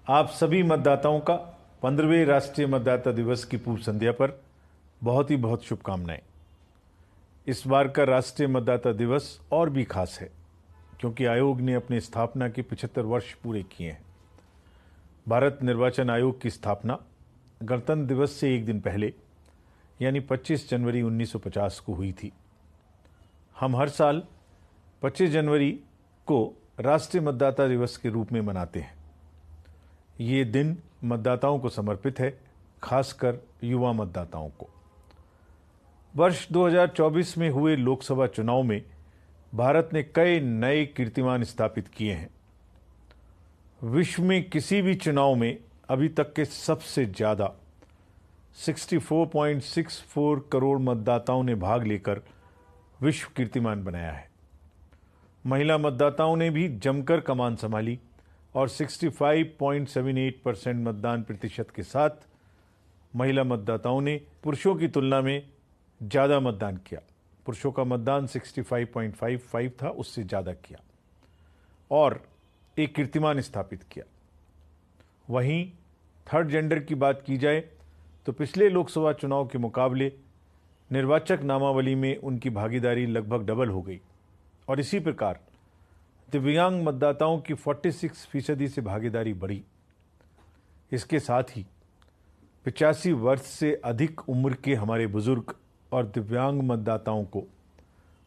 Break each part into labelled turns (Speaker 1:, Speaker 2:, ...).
Speaker 1: आप सभी मतदाताओं का 15वें राष्ट्रीय मतदाता दिवस की पूर्व संध्या पर बहुत शुभकामनाएं। इस बार का राष्ट्रीय मतदाता दिवस और भी खास है क्योंकि आयोग ने अपनी स्थापना के 75 वर्ष पूरे किए हैं। भारत निर्वाचन आयोग की स्थापना गणतंत्र दिवस से एक दिन पहले यानी 25 जनवरी 1950 को हुई थी। हम हर साल 25 जनवरी को राष्ट्रीय मतदाता दिवस के रूप में मनाते हैं। ये दिन मतदाताओं को समर्पित है, खासकर युवा मतदाताओं को। वर्ष 2024 में हुए लोकसभा चुनाव में भारत ने कई नए कीर्तिमान स्थापित किए हैं। विश्व में किसी भी चुनाव में अभी तक के सबसे ज्यादा 64.64 करोड़ मतदाताओं ने भाग लेकर विश्व कीर्तिमान बनाया है। महिला मतदाताओं ने भी जमकर कमान संभाली और 65.78% मतदान प्रतिशत के साथ महिला मतदाताओं ने पुरुषों की तुलना में ज़्यादा मतदान किया। पुरुषों का मतदान 65.55 था, उससे ज़्यादा किया और एक कीर्तिमान स्थापित किया। वहीं थर्ड जेंडर की बात की जाए तो पिछले लोकसभा चुनाव के मुकाबले निर्वाचक नामावली में उनकी भागीदारी लगभग डबल हो गई और इसी प्रकार दिव्यांग मतदाताओं की 46% से भागीदारी बढ़ी। इसके साथ ही 85 वर्ष से अधिक उम्र के हमारे बुजुर्ग और दिव्यांग मतदाताओं को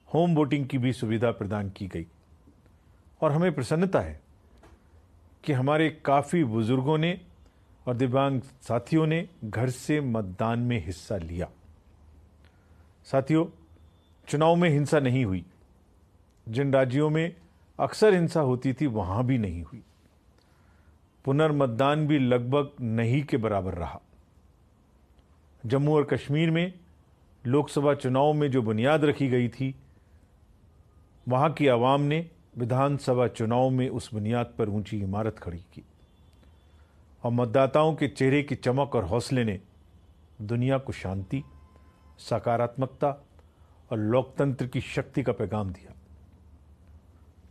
Speaker 1: होम वोटिंग की भी सुविधा प्रदान की गई और हमें प्रसन्नता है कि हमारे काफ़ी बुजुर्गों ने और दिव्यांग साथियों ने घर से मतदान में हिस्सा लिया। साथियों, चुनाव में हिंसा नहीं हुई। जिन राज्यों में अक्सर हिंसा होती थी वहां भी नहीं हुई। पुनर्मतदान भी लगभग नहीं के बराबर रहा। जम्मू और कश्मीर में लोकसभा चुनाव में जो बुनियाद रखी गई थी, वहां की आवाम ने विधानसभा चुनाव में उस बुनियाद पर ऊंची इमारत खड़ी की और मतदाताओं के चेहरे की चमक और हौसले ने दुनिया को शांति, सकारात्मकता और लोकतंत्र की शक्ति का पैगाम दिया।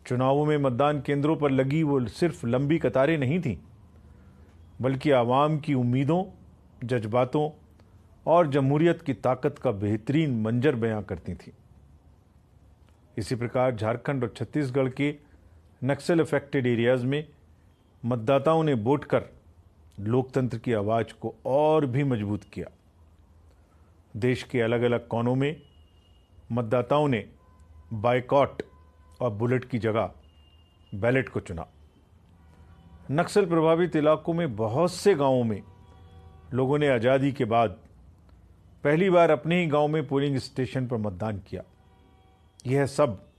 Speaker 1: चुनावों में मतदान केंद्रों पर लगी वो सिर्फ लंबी कतारें नहीं थीं, बल्कि आवाम की उम्मीदों, जज्बातों और जमहूरियत की ताकत का बेहतरीन मंजर बयां करती थीं। इसी प्रकार झारखंड और छत्तीसगढ़ के नक्सल अफेक्टेड एरियाज में मतदाताओं ने वोट कर लोकतंत्र की आवाज को और भी मजबूत किया। देश के अलग अलग कोनों में मतदाताओं ने बायकॉट और बुलेट की जगह बैलेट को चुना। नक्सल प्रभावित इलाकों में बहुत से गांवों में लोगों ने आज़ादी के बाद पहली बार अपने ही गांव में पोलिंग स्टेशन पर मतदान किया। यह सब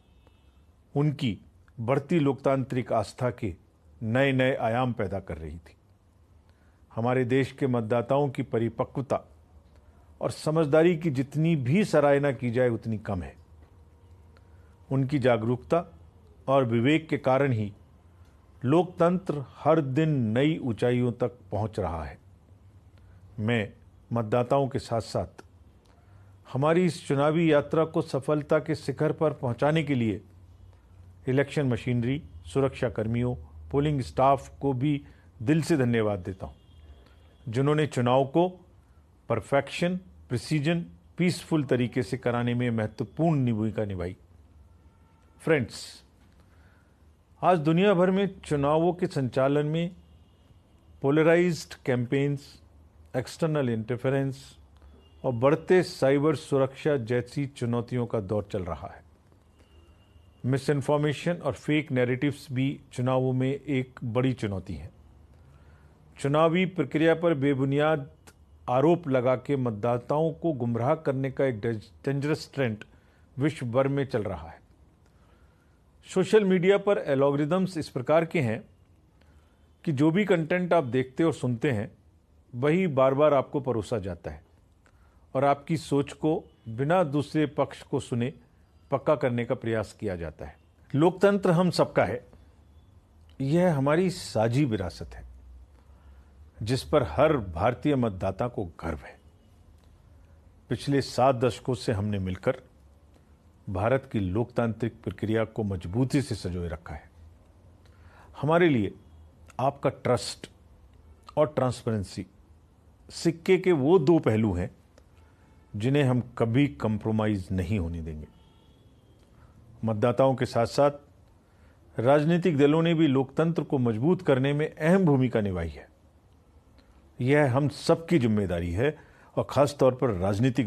Speaker 1: उनकी बढ़ती लोकतांत्रिक आस्था के नए नए आयाम पैदा कर रही थी। हमारे देश के मतदाताओं की परिपक्वता और समझदारी की जितनी भी सराहना की जाए उतनी कम है। उनकी जागरूकता और विवेक के कारण ही लोकतंत्र हर दिन नई ऊंचाइयों तक पहुंच रहा है। मैं मतदाताओं के साथ साथ हमारी इस चुनावी यात्रा को सफलता के शिखर पर पहुंचाने के लिए इलेक्शन मशीनरी, सुरक्षा कर्मियों, पोलिंग स्टाफ को भी दिल से धन्यवाद देता हूं, जिन्होंने चुनाव को परफेक्शन, प्रिसीजन, पीसफुल तरीके से कराने में महत्वपूर्ण भूमिका निभाई। फ्रेंड्स, आज दुनिया भर में चुनावों के संचालन में पोलराइज्ड कैंपेन्स, एक्सटर्नल इंटरफेरेंस और बढ़ते साइबर सुरक्षा जैसी चुनौतियों का दौर चल रहा है। मिस इन्फॉर्मेशन और फेक नैरेटिव्स भी चुनावों में एक बड़ी चुनौती है। चुनावी प्रक्रिया पर बेबुनियाद आरोप लगा के मतदाताओं को गुमराह करने का एक डेंजरस ट्रेंड विश्व भर में चल रहा है। सोशल मीडिया पर एल्गोरिदम्स इस प्रकार के हैं कि जो भी कंटेंट आप देखते और सुनते हैं वही बार बार आपको परोसा जाता है और आपकी सोच को बिना दूसरे पक्ष को सुने पक्का करने का प्रयास किया जाता है। लोकतंत्र हम सबका है, यह हमारी साझी विरासत है जिस पर हर भारतीय मतदाता को गर्व है। पिछले 7 दशकों से हमने मिलकर भारत की लोकतांत्रिक प्रक्रिया को मजबूती से संजोए रखा है। हमारे लिए आपका ट्रस्ट और ट्रांसपेरेंसी सिक्के के वो दो पहलू हैं जिन्हें हम कभी कंप्रोमाइज नहीं होने देंगे। मतदाताओं के साथ साथ राजनीतिक दलों ने भी लोकतंत्र को मजबूत करने में अहम भूमिका निभाई है। यह हम सबकी जिम्मेदारी है और खास तौर पर राजनीतिक